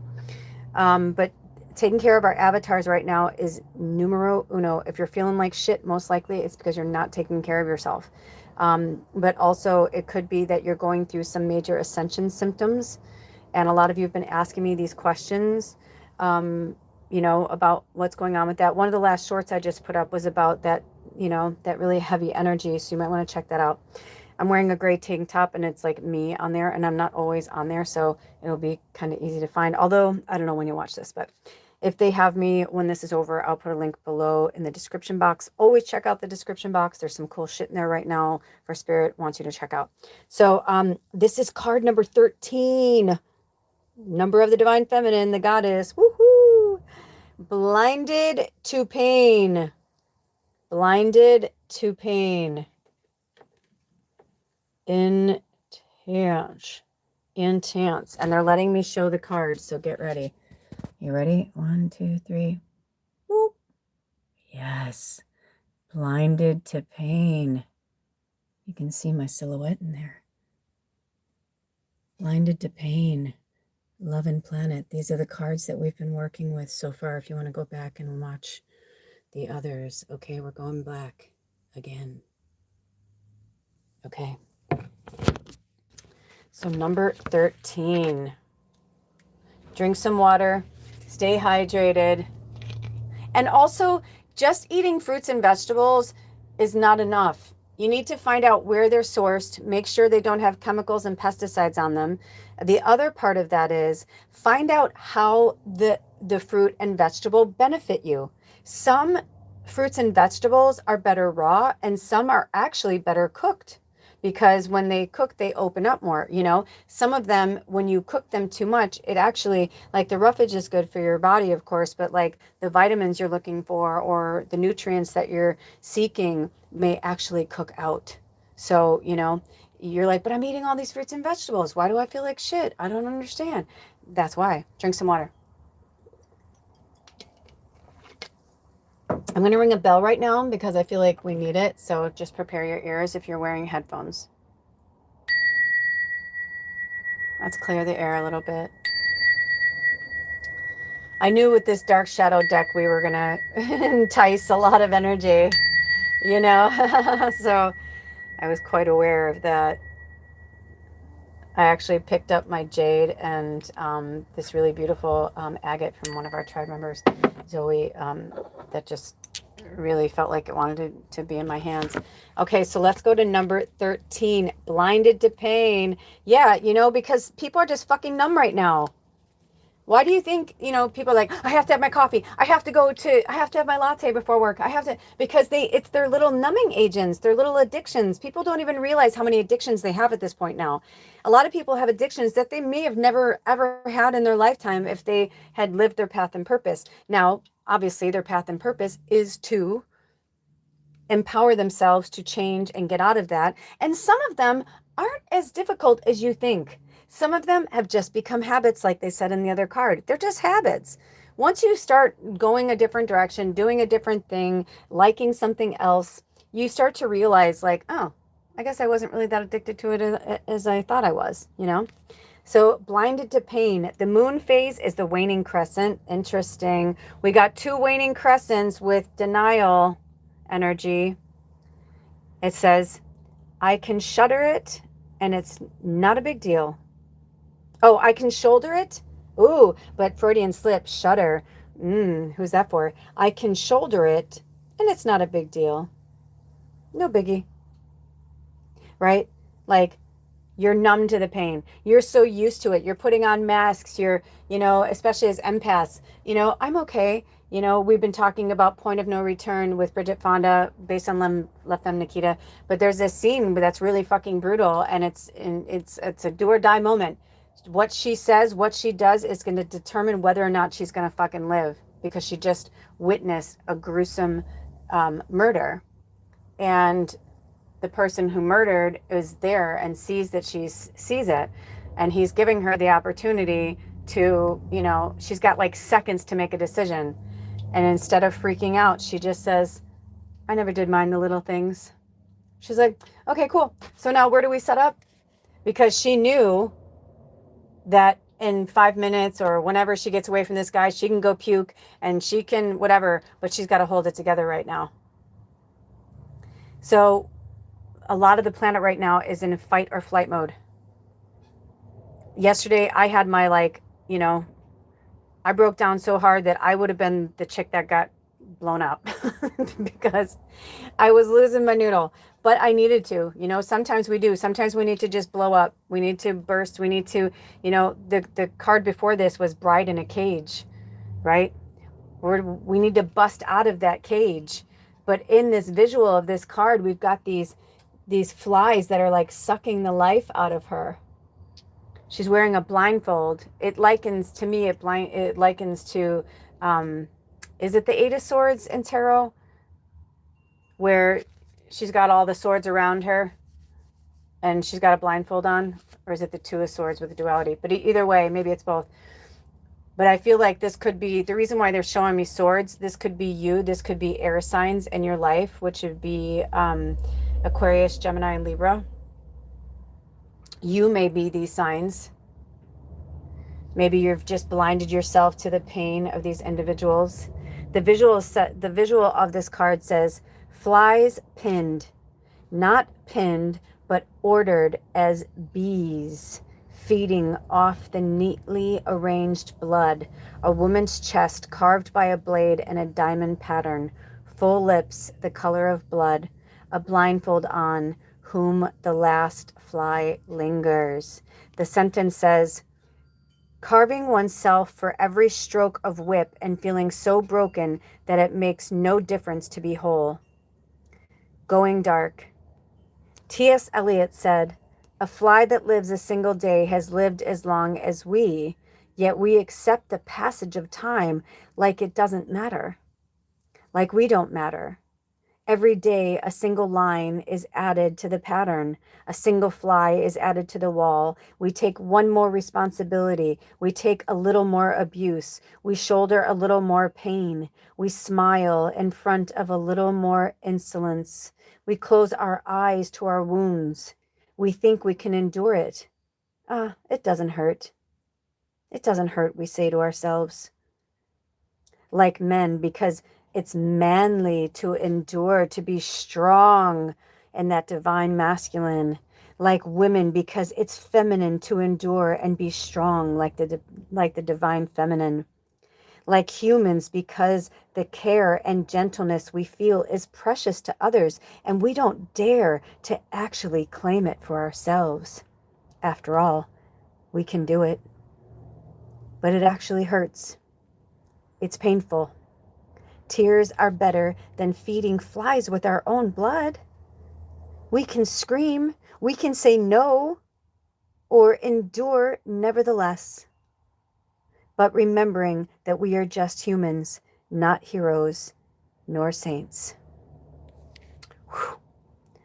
But taking care of our avatars right now is numero uno. If you're feeling like shit, most likely it's because you're not taking care of yourself. But also it could be that you're going through some major ascension symptoms. And a lot of you have been asking me these questions, you know, about what's going on with that. One of the last shorts I just put up was about that, you know, that really heavy energy. So you might want to check that out. I'm wearing a gray tank top and it's like me on there, and I'm not always on there, so it'll be kind of easy to find. Although I don't know when you watch this, but if they have me when this is over, I'll put a link below in the description box. Always check out the description box. There's some cool shit in there right now for Spirit wants you to check out. So this is card number 13, number of the divine feminine, the goddess. Woohoo! Blinded to pain. Blinded to pain. Intense. And they're letting me show the cards, so get ready. You ready? 1, 2, 3. Whoop. Yes. Blinded to pain. You can see my silhouette in there. Blinded to pain. Love and planet. These are the cards that we've been working with so far. If you want to go back and watch the others. Okay, we're going back again. Okay. So number 13, drink some water, stay hydrated. And also just eating fruits and vegetables is not enough. You need to find out where they're sourced, make sure they don't have chemicals and pesticides on them. The other part of that is find out how the fruit and vegetable benefit you. Some fruits and vegetables are better raw and some are actually better cooked. Because when they cook, they open up more, you know. Some of them, when you cook them too much, it actually, like the roughage is good for your body, of course, but like the vitamins you're looking for or the nutrients that you're seeking may actually cook out. So, you know, you're like, but I'm eating all these fruits and vegetables. Why do I feel like shit? I don't understand. That's why. Drink some water. I'm going to ring a bell right now because I feel like we need it. So just prepare your ears if you're wearing headphones. Let's clear the air a little bit. I knew with this dark shadow deck we were going to entice a lot of energy, you know. So I was quite aware of that. I actually picked up my jade and this really beautiful agate from one of our tribe members, Zoe, that just really felt like it wanted to be in my hands. Okay, so let's go to number 13, blinded to pain. Yeah, you know, because people are just fucking numb right now. Why do you think, you know, people are like, I have to have my coffee. I have to have my latte before work. Because it's their little numbing agents, their little addictions. People don't even realize how many addictions they have at this point now. A lot of people have addictions that they may have never, ever had in their lifetime if they had lived their path and purpose. Now, obviously, their path and purpose is to empower themselves to change and get out of that. And some of them aren't as difficult as you think. Some of them have just become habits, like they said in the other card. They're just habits. once you start going a different direction, doing a different thing, liking something else, you start to realize like, oh, I guess I wasn't really that addicted to it as I thought I was, you know? So blinded to pain. The moon phase is the waning crescent. Interesting. We got 2 waning crescents with denial energy. It says, I can shudder it and it's not a big deal. Oh, I can shoulder it? Ooh, but Freudian slip, shudder. Who's that for? I can shoulder it and it's not a big deal. No biggie. Right? Like, you're numb to the pain. You're so used to it. You're putting on masks. You're, you know, especially as empaths, you know, I'm okay. You know, we've been talking about Point of No Return with Bridget Fonda based on La Femme Nikita, but there's this scene that's really fucking brutal, and it's a do or die moment. What she says, what she does is going to determine whether or not she's going to fucking live, because she just witnessed a gruesome murder. And the person who murdered is there and sees that she sees it, and he's giving her the opportunity to, you know, she's got like seconds to make a decision, and instead of freaking out, she just says, I never did mind the little things. She's like, okay, cool, so now where do we set up? Because she knew that in 5 minutes or whenever she gets away from this guy, she can go puke and she can whatever, but she's got to hold it together right now. So a lot of the planet right now is in fight or flight mode. Yesterday, I had my, like, you know, I broke down so hard that I would have been the chick that got blown up because I was losing my noodle, but I needed to, you know, sometimes we do. Sometimes we need to just blow up. We need to burst. We need to, you know, the card before this was Bride in a Cage, right? We need to bust out of that cage. But in this visual of this card, we've got these flies that are like sucking the life out of her. She's wearing a blindfold. It likens to me, it likens to, is it the 8 of Swords in tarot? Where she's got all the swords around her and she's got a blindfold on? Or is it the 2 of Swords with the duality? But either way, maybe it's both. But I feel like this could be, the reason why they're showing me swords, this could be you, this could be air signs in your life, which would be Aquarius, Gemini, and Libra. You may be these signs. Maybe you've just blinded yourself to the pain of these individuals. The visual of this card says, flies pinned, not pinned, but ordered as bees, feeding off the neatly arranged blood, a woman's chest carved by a blade in a diamond pattern, full lips the color of blood, a blindfold on whom the last fly lingers. The sentence says, carving oneself for every stroke of whip and feeling so broken that it makes no difference to be whole. Going dark. T.S. Eliot said, a fly that lives a single day has lived as long as we, yet we accept the passage of time like it doesn't matter, like we don't matter. Every day, a single line is added to the pattern. A single fly is added to the wall. We take one more responsibility. We take a little more abuse. We shoulder a little more pain. We smile in front of a little more insolence. We close our eyes to our wounds. We think we can endure it. It doesn't hurt. It doesn't hurt, we say to ourselves. Like men, because it's manly to endure, to be strong in that divine masculine. Like women, because it's feminine to endure and be strong like the divine feminine. Like humans, because the care and gentleness we feel is precious to others, and we don't dare to actually claim it for ourselves. After all, we can do it. But it actually hurts. It's painful. Tears are better than feeding flies with our own blood. We can scream, we can say no, or endure nevertheless. But remembering that we are just humans, not heroes nor saints. Whew.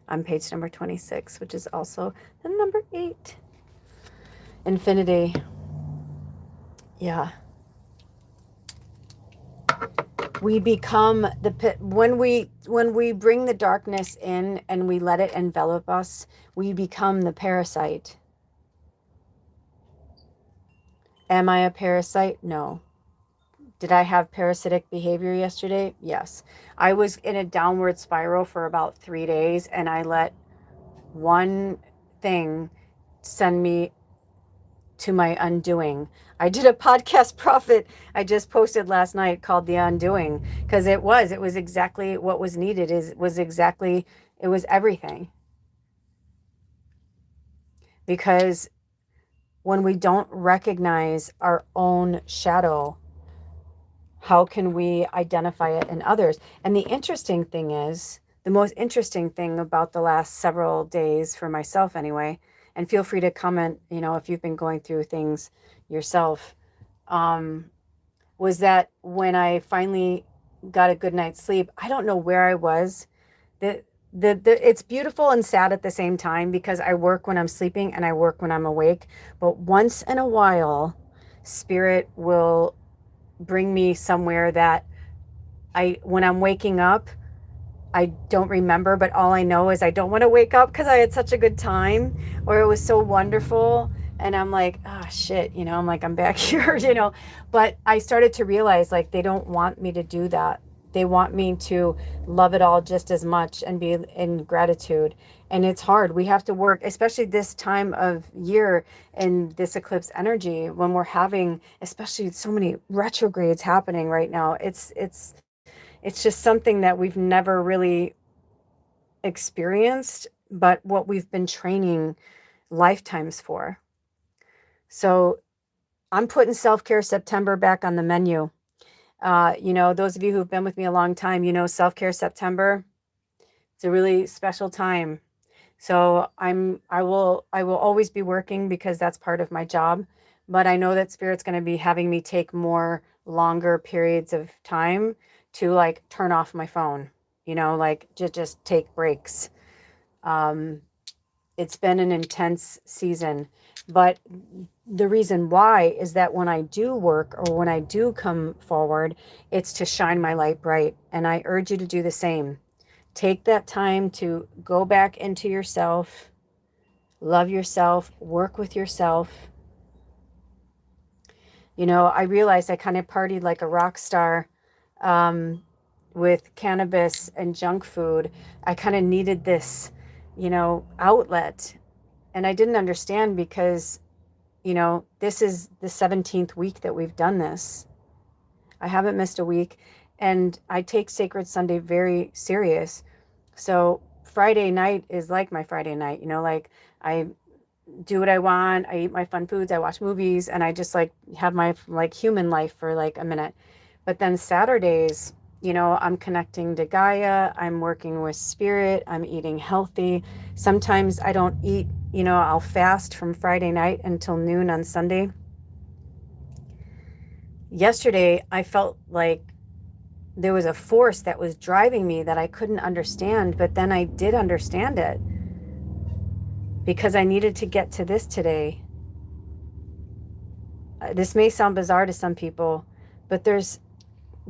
On page number 26, which is also the number 8. Infinity. Yeah. We become when we bring the darkness in and we let it envelop us, we become the parasite. Am I a parasite? No. Did I have parasitic behavior yesterday? Yes. I was in a downward spiral for about 3 days, and I let one thing send me to my undoing. I did a podcast profit I just posted last night called The Undoing, because it was exactly what was needed. It was everything. Because when we don't recognize our own shadow, how can we identify it in others? And the most interesting thing about the last several days for myself anyway, and feel free to comment, if you've been going through things yourself, was that when I finally got a good night's sleep, I don't know where I was. It's beautiful and sad at the same time, because I work when I'm sleeping and I work when I'm awake. But once in a while, spirit will bring me somewhere that when I'm waking up, I don't remember, but all I know is I don't want to wake up because I had such a good time, or it was so wonderful. And I'm like, ah, oh, shit, I'm like, I'm back here, But I started to realize, like, they don't want me to do that. They want me to love it all just as much and be in gratitude. And it's hard. We have to work, especially this time of year in this eclipse energy, when we're having, especially so many retrogrades happening right now. It's just something that we've never really experienced, but what we've been training lifetimes for. So I'm putting Self-Care September back on the menu. Those of you who've been with me a long time, Self-Care September, it's a really special time. So I will always be working, because that's part of my job. But I know that Spirit's going to be having me take more longer periods of time to, like, turn off my phone, like just take breaks. It's been an intense season, but the reason why is that when I do work, or when I do come forward, it's to shine my light bright. And I urge you to do the same. Take that time to go back into yourself, love yourself, work with yourself. I realized I kind of partied like a rock star with cannabis and junk food. I kind of needed this, outlet. And I didn't understand, because, this is the 17th week that we've done this. I haven't missed a week, and I take Sacred Sunday very serious. So Friday night is like my Friday night, like, I do what I want. I eat my fun foods. I watch movies, and I just, like, have my, like, human life for like a minute. But then Saturdays, I'm connecting to Gaia. I'm working with Spirit. I'm eating healthy. Sometimes I don't eat, I'll fast from Friday night until noon on Sunday. Yesterday, I felt like there was a force that was driving me that I couldn't understand, but then I did understand it, because I needed to get to this today. This may sound bizarre to some people, but there's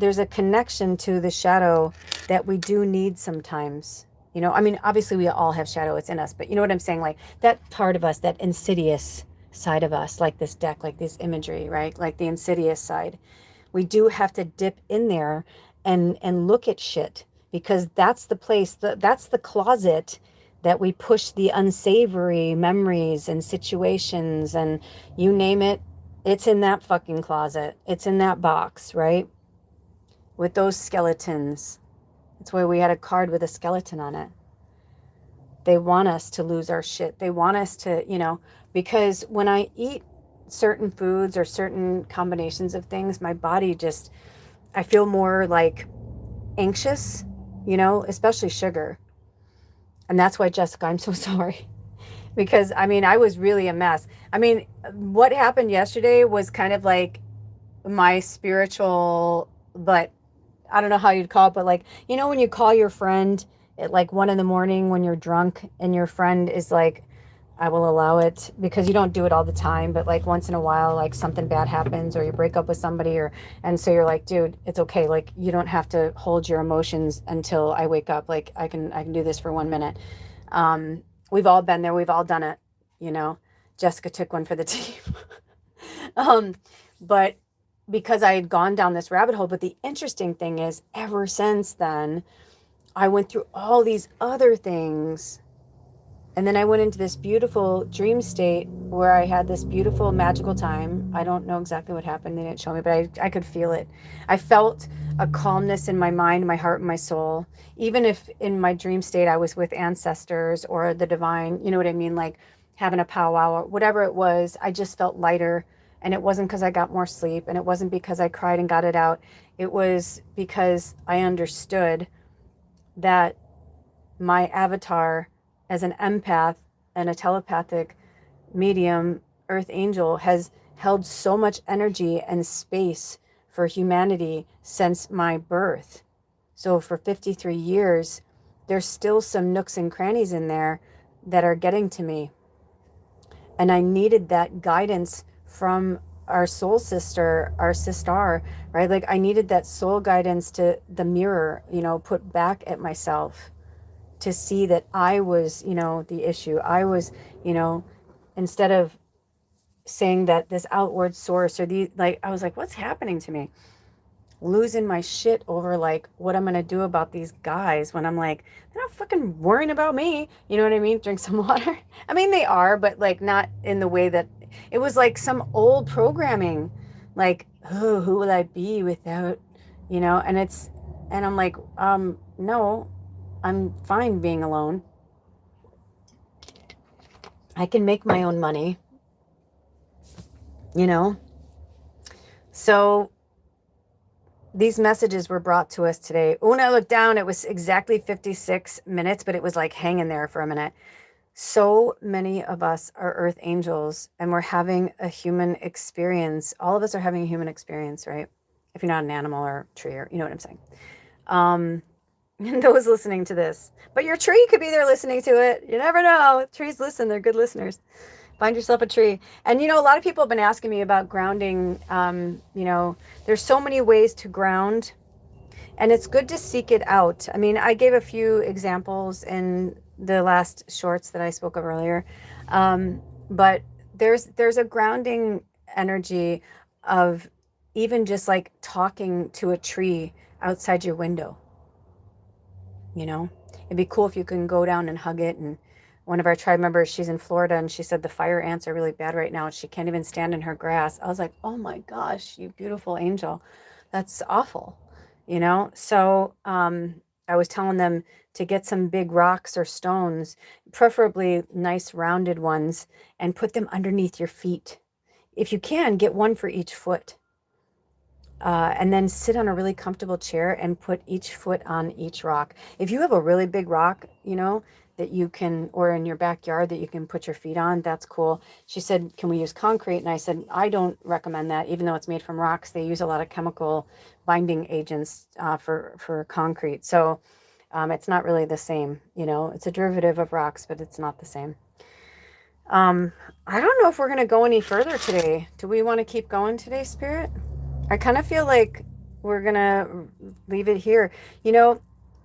a connection to the shadow that we do need sometimes. Obviously we all have shadow, it's in us, but you know what I'm saying? Like, that part of us, that insidious side of us, like this deck, like this imagery, right? Like the insidious side. We do have to dip in there and look at shit, because that's the place, that's the closet that we push the unsavory memories and situations, and you name it, it's in that fucking closet. It's in that box, right? With those skeletons. That's why we had a card with a skeleton on it. They want us to lose our shit. They want us to, because when I eat certain foods or certain combinations of things, my body just, I feel more like anxious, especially sugar. And that's why, Jessica, I'm so sorry. Because, I was really a mess. What happened yesterday was kind of like my spiritual, but I don't know how you'd call it, but, like, when you call your friend at like 1 a.m. when you're drunk, and your friend is like, I will allow it, because you don't do it all the time, but like once in a while, like something bad happens or you break up with somebody, or, and so you're like, dude, it's okay. Like you don't have to hold your emotions until I wake up. Like I can do this for 1 minute. Um, we've all been there. We've all done it. You know, Jessica took one for the team. um, but because I had gone down this rabbit hole, but the interesting thing is ever since then, I went through all these other things. And then I went into this beautiful dream state where I had this beautiful magical time. I don't know exactly what happened. They didn't show me, but I could feel it. I felt a calmness in my mind, my heart, and my soul. Even if in my dream state I was with ancestors or the divine, you know what I mean? Like having a powwow or whatever it was, I just felt lighter. And it wasn't because I got more sleep, and it wasn't because I cried and got it out. It was because I understood that my avatar as an empath and a telepathic medium, earth angel, has held so much energy and space for humanity since my birth. So for 53 years, there's still some nooks and crannies in there that are getting to me. And I needed that guidance from our soul sister, our sister, right? Like I needed that soul guidance to the mirror, you know, put back at myself, to see that I was, you know, the issue. I was, you know, instead of saying that this outward source or the, like, I was like, what's happening to me? Losing my shit over like what I'm going to do about these guys when I'm like, they're not fucking worrying about me. You know what I mean? Drink some water. I mean, they are, but like not in the way that it was, like some old programming, like, oh, who will I be without, you know? And it's, and I'm like, no, I'm fine being alone. I can make my own money, you know? So these messages were brought to us today. When I looked down, it was exactly 56 minutes, but it was like hanging there for a minute. So many of us are earth angels, and we're having a human experience. All of us are having a human experience, right? If you're not an animal or a tree, or you know what I'm saying. Those listening to this, but your tree could be there listening to it. You never know. Trees listen. They're good listeners. Find yourself a tree. And, you know, a lot of people have been asking me about grounding. You know, there's so many ways to ground, and it's good to seek it out. I mean, I gave a few examples in the last shorts that I spoke of earlier. But there's a grounding energy of even just like talking to a tree outside your window. You know, it'd be cool if you can go down and hug it. And one of our tribe members, she's in Florida, and she said the fire ants are really bad right now. She can't even stand in her grass. I was like, oh my gosh, you beautiful angel. That's awful, you know? So I was telling them to get some big rocks or stones, preferably nice rounded ones, and put them underneath your feet. If you can, get one for each foot. And then sit on a really comfortable chair and put each foot on each rock. If you have a really big rock, you know, that you can, or in your backyard that you can put your feet on, that's cool. She said, can we use concrete? And I said, I don't recommend that. Even though it's made from rocks, they use a lot of chemical binding agents for concrete. So it's not really the same, you know, it's a derivative of rocks, but it's not the same. I don't know if we're going to go any further today. Do we want to keep going today, Spirit? I kind of feel like we're going to leave it here. You know,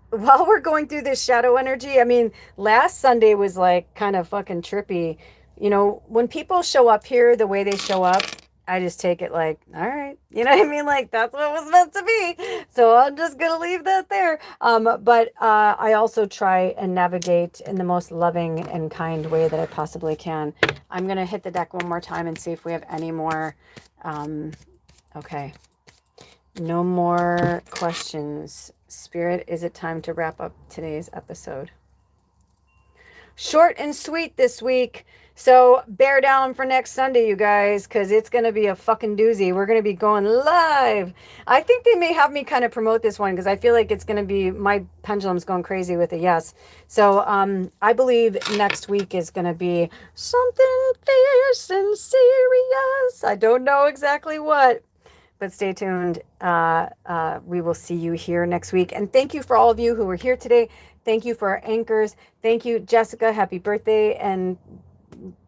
while we're going through this shadow energy, I mean, last Sunday was like kind of fucking trippy. You know, when people show up here the way they show up, I just take it like, all right, you know what I mean? Like, that's what was meant to be. So I'm just going to leave that there. But I also try and navigate in the most loving and kind way that I possibly can. I'm going to hit the deck one more time and see if we have any more. Okay. No more questions. Spirit, is it time to wrap up today's episode? Short and sweet this week. So bear down for next Sunday, you guys, because it's going to be a fucking doozy. We're going to be going live. I think they may have me kind of promote this one because I feel like it's going to be, my pendulum's going crazy with a yes. So I believe next week is going to be something fierce and serious. I don't know exactly what. But stay tuned. We will see you here next week. And thank you for all of you who were here today. Thank you for our anchors. Thank you, Jessica. Happy birthday. And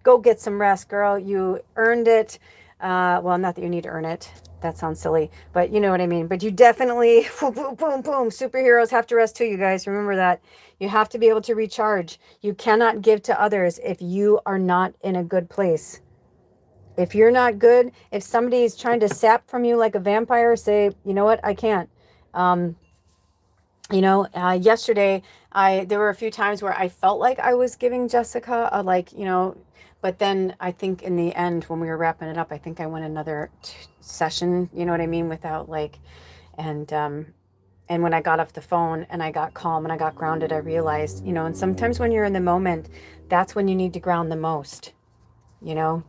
Go get some rest, girl. You earned it. Well, not that you need to earn it. That sounds silly, but you know what I mean. But you definitely, boom, boom, boom, boom. Superheroes have to rest too, you guys. Remember that. You have to be able to recharge. You cannot give to others if you are not in a good place. If you're not good, if somebody is trying to sap from you like a vampire, say, you know what, I can't. Um, Yesterday, there were a few times where I felt like I was giving Jessica a but then I think in the end when we were wrapping it up, I think I went another session, you know what I mean, without and and when I got off the phone and I got calm and I got grounded, I realized, and sometimes when you're in the moment, that's when you need to ground the most, you know.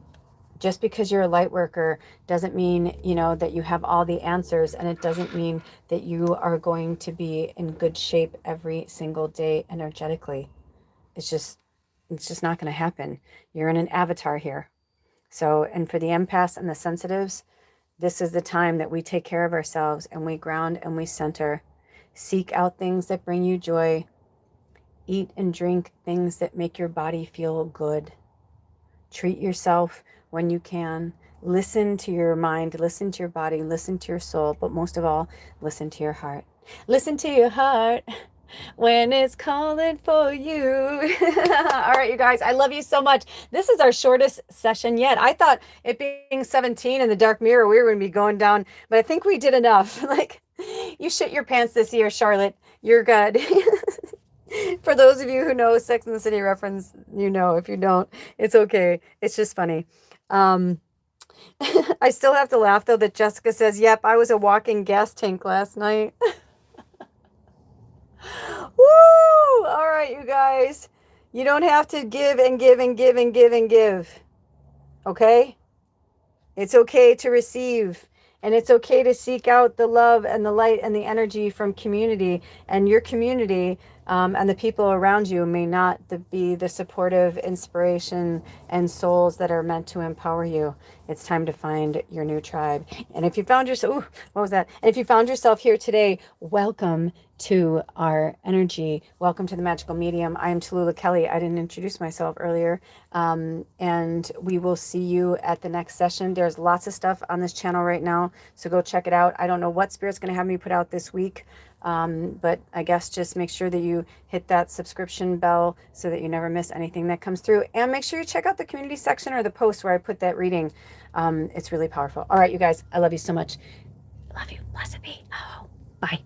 Just because you're a light worker doesn't mean, that you have all the answers, and it doesn't mean that you are going to be in good shape every single day energetically. It's just not going to happen. You're in an avatar here. So, and for the empaths and the sensitives, this is the time that we take care of ourselves and we ground and we center. Seek out things that bring you joy. Eat and drink things that make your body feel good. Treat yourself when you can. Listen to your mind, listen to your body, listen to your soul, but most of all, listen to your heart. Listen to your heart when it's calling for you. All right, you guys, I love you so much. This is our shortest session yet. I thought it being 17 in the dark mirror, we were going to be going down, but I think we did enough. You shit your pants this year, Charlotte. You're good. For those of you who know Sex and the City reference, if you don't, it's okay. It's just funny. I still have to laugh though that Jessica says, yep, I was a walking gas tank last night. Woo! All right, you guys. You don't have to give and give and give and give and give. Okay? It's okay to receive. And it's okay to seek out the love and the light and the energy from community. And your community and the people around you may not be the supportive inspiration and souls that are meant to empower you. It's time to find your new tribe. And if you found yourself, what was that? And if you found yourself here today, welcome to our energy. Welcome to the Magical Medium. I am Tallulah Kelly. I didn't introduce myself earlier. And we will see you at the next session. There's lots of stuff on this channel right now, so go check it out. I don't know what Spirit's going to have me put out this week, but I guess just make sure that you hit that subscription bell so that you never miss anything that comes through. And make sure you check out the community section or the post where I put that reading. It's really powerful. All right, you guys, I love you so much. Love you. Blessed be. Oh, bye.